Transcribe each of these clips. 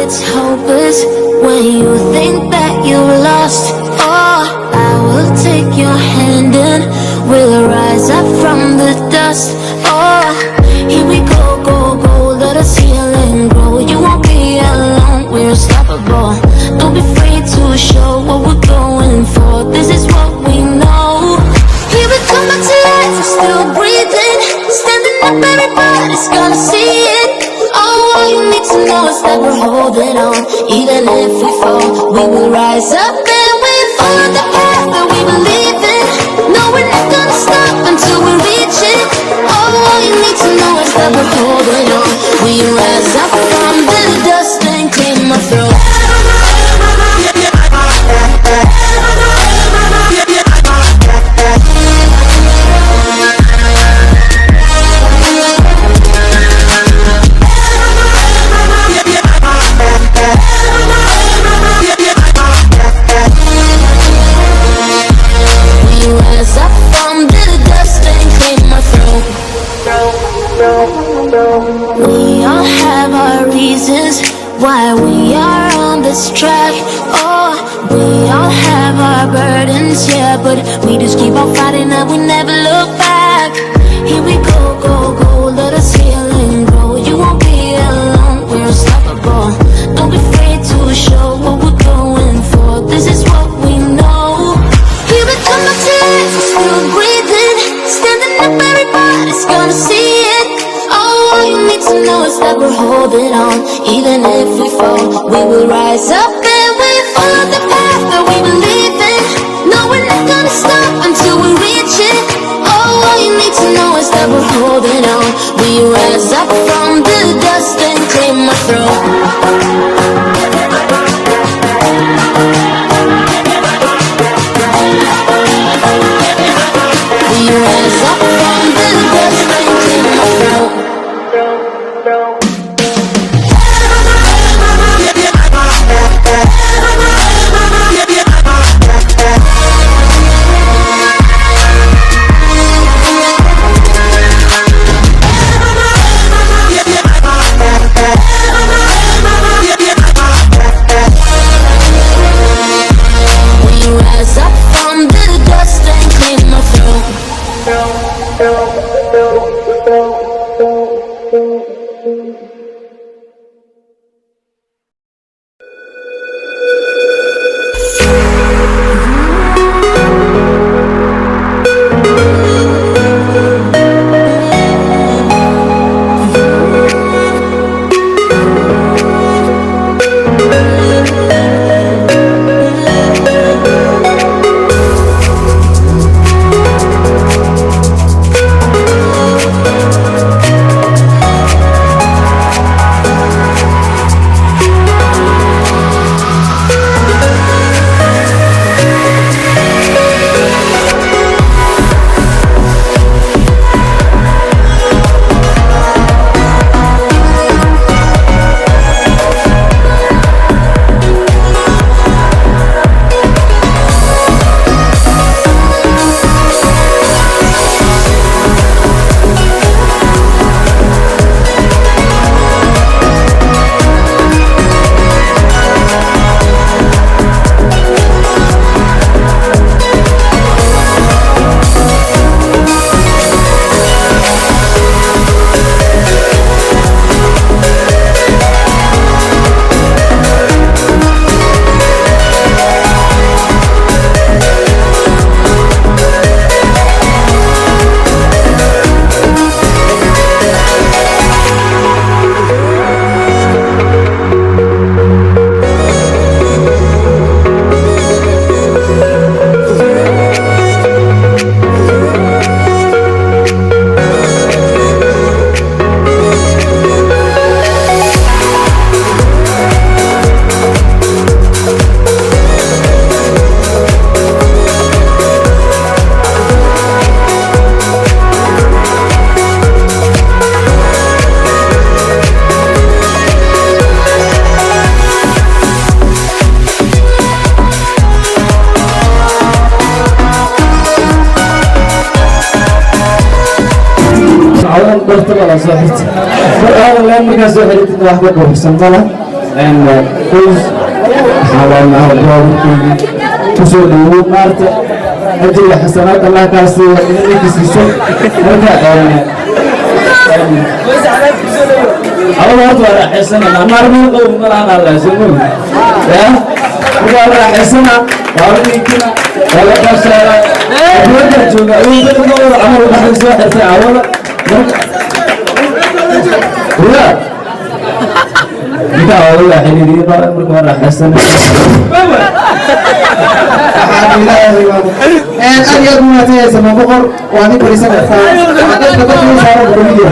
it's hopeless when you think that you're lost. Oh, I will take your hand and we'll rise up from the dust. Oh, here we go, go, go, let us heal and grow. You won't be alone, we're unstoppable. Don't be afraid to show what we're going for. This is what we know. Here we come back to life, we're still breathing. Standing up, everybody's gonna see it. Oh, all you need to know is that we're holding on. Even if we fall, we will rise up and we follow the path that we believe in. No, we're not gonna stop until we reach it. Oh, all you need to know is that we're holding on. We rise up from the dust and clean my throat. We all have our reasons why we are on this track. Oh, we all have our burdens, yeah, but we just keep on fighting and we never look back. Here we go, go, go, let us heal and grow. You won't be alone, we're unstoppable. Don't be afraid to show what we're going for. This is what we know. Here we come back to life, we're still breathing. Standing up, everybody's gonna see it. All you need to know is that we're holding on. Even if we fall, we will rise up and we follow the path that we believe in. No, we're not gonna stop until we reach it. All you need to know is that we're holding on. We rise up from the dust and clear my throat. We rise up from the dust and clear my throat. عوض برتقال صاحبتي. فالآن الآن مكان سوحريت واحدة كويسة مالا and please kusoo dhawow maarta ajriga xasanaad allah kaa siiyo inay siiso marka أنا ما أطلع حسنا أنا ما أرمي ما أنا الله يسلمك يا ولا حسنا ولا كنا ولا كسر ولا جوجا ولا كنا عمل واحد سواء ساعة ولا kita Allah ini dia berkuara hasan. And ayat mati sama boqor wani polisi bersa. Ada kata ini saya berbeda.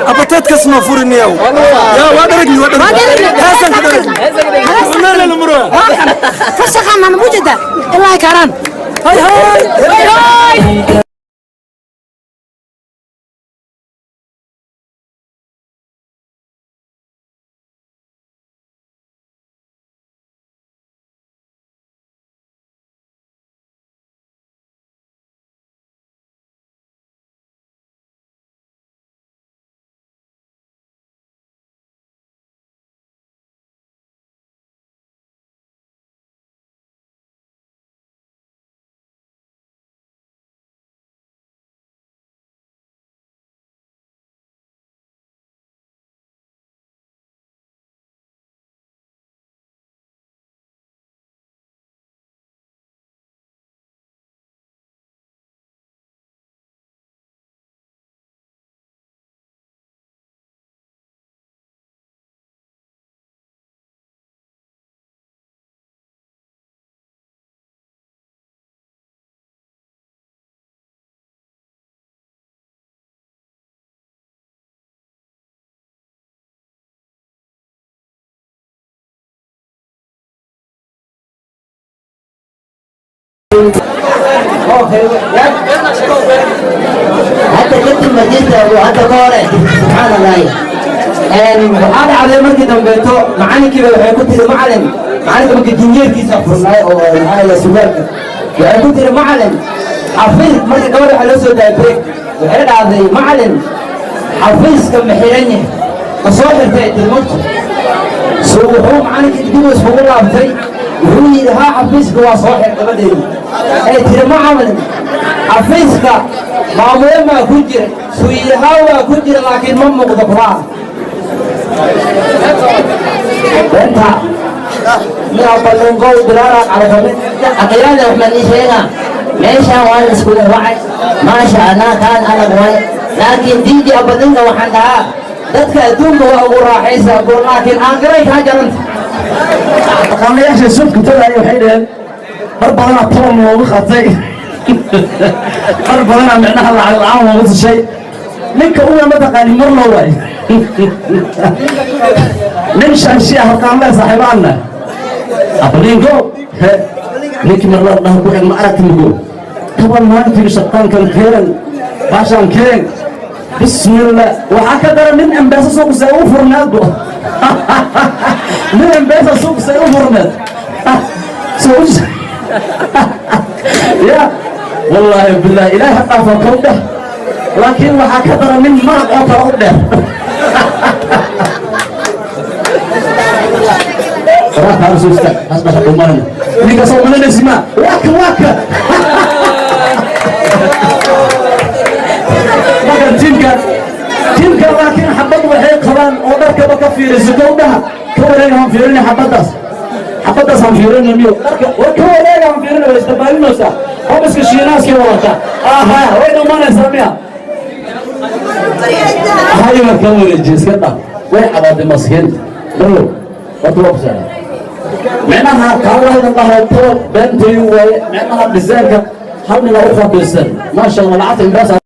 أبتت كسمة فورنياو يا وادرجني هاسن كده لا المرة فسخ من موجودة الله كرم هاي هاي هاي هاي حتى كنت المدينة وحتى كورة سبحان الله وهذا على مركز دمبيتو معاني كذا كنت معلم معاني كم كتير كيس أفرناي أو هاي سوبر كنت معلم حفيظ مركز كورة حلو سو دايبريك وهذا هذا معلم حفيظ كم حيرني تصور في الموت سووا معاني كتير سووا الله بزي وهي ها حفيظ كوا صاحب أبدا ترى معلم حفيظ كا ما كجر سويها وكجر لكن ما مقدرها انت يا بلنقول بلارا على فمن أقيان رحمن إيشينا ماشا وانا سكول الوعي ما شاء الله كان أنا بوي لكن ديدي أبدنا وحدها dadka adduunka waa ugu raaxaysaa goor laakiin aan garay kaa jaranta aqaamayaasha suufka tagaaya waxay dhaheen mar badanaa toban loogu qatay mar badanaa micnaha lacag la-aan looga tushay ninka uga mataqaani mar loo waay nin shanshi ah halkaanle saaxiibaanna aqliinko ninkii mar la dhaha ku xig ma aragti mugo toban maalintii shaqaankan keen baashaan keen bismillah waxaa ka dara nin embeesa suuqsay u furnaado nin embeesa suuqsay u furnaad يا والله بالله إله أعطى كوده لكن وحكتر من مرض أو كوده راح أرسل استاذ أصبح أمانة لك صوب لنا اسماء واك لكن تلك لكن حبض وحيق خلان ودرك بكفير الزكودها كورينهم فيرني حبضاس حبضاس هم فيرني ميو وكورينهم فيرني ويستبالي نوسا هم اسك الشيناس كي ورطا هاي وين أمانة سامية هاي مركور الجنس كده وين عباد المسكين بلو وطلب سنة معناها كاوه الله طلب بنتي ومعناها بزاكة هل من أخوة بالسن ما شاء الله العاطم بس